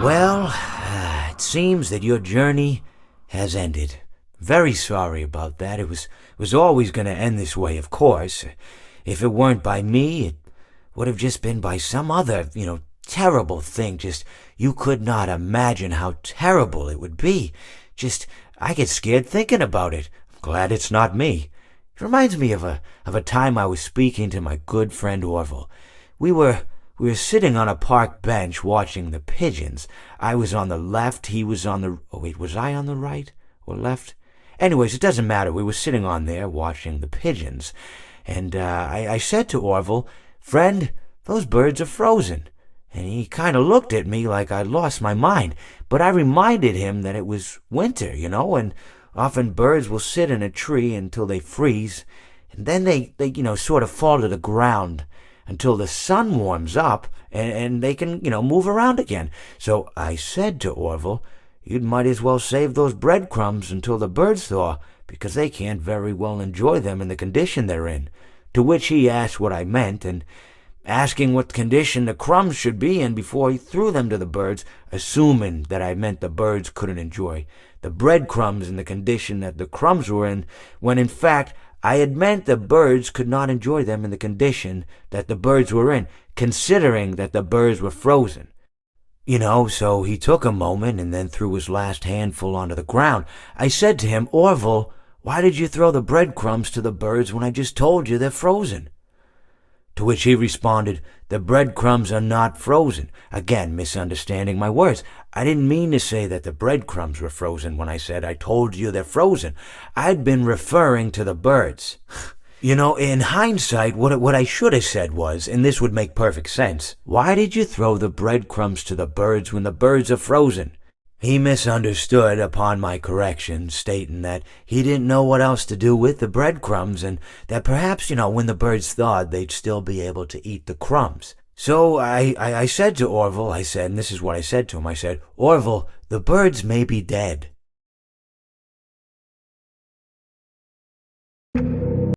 Well, it seems that your journey has ended. Very sorry about that. It was always going to end this way, of course. If it weren't by me, it would have just been by some other, terrible thing. Just, you could not imagine how terrible it would be. Just, I get scared thinking about it. I'm glad it's not me. It reminds me of a time I was speaking to my good friend Orville. We were sitting on a park bench watching the pigeons. I was on the left, he was on the... Oh, wait, was I on the right or left? Anyways, it doesn't matter. We were sitting on there watching the pigeons. And I said to Orville, "Friend, those birds are frozen." And he kind of looked at me like I'd lost my mind. But I reminded him that it was winter, and often birds will sit in a tree until they freeze. And then they sort of fall to the ground until the sun warms up and they can, move around again. So I said to Orville, "You might as well save those breadcrumbs until the birds thaw, because they can't very well enjoy them in the condition they're in." To which he asked what I meant, and asking what condition the crumbs should be in before he threw them to the birds, assuming that I meant the birds couldn't enjoy the breadcrumbs in the condition that the crumbs were in, when in fact I had meant the birds could not enjoy them in the condition that the birds were in, considering that the birds were frozen. So he took a moment and then threw his last handful onto the ground. I said to him, "Orville, why did you throw the breadcrumbs to the birds when I just told you they're frozen?" To which he responded, "The breadcrumbs are not frozen." Again, misunderstanding my words. I didn't mean to say that the breadcrumbs were frozen when I said I told you they're frozen. I'd been referring to the birds. In hindsight, what I should have said was, and this would make perfect sense, "Why did you throw the breadcrumbs to the birds when the birds are frozen?" He misunderstood upon my correction, stating that he didn't know what else to do with the breadcrumbs, and that perhaps, when the birds thawed, they'd still be able to eat the crumbs. So I said to Orville, and this is what I said to him, I said, "Orville, the birds may be dead,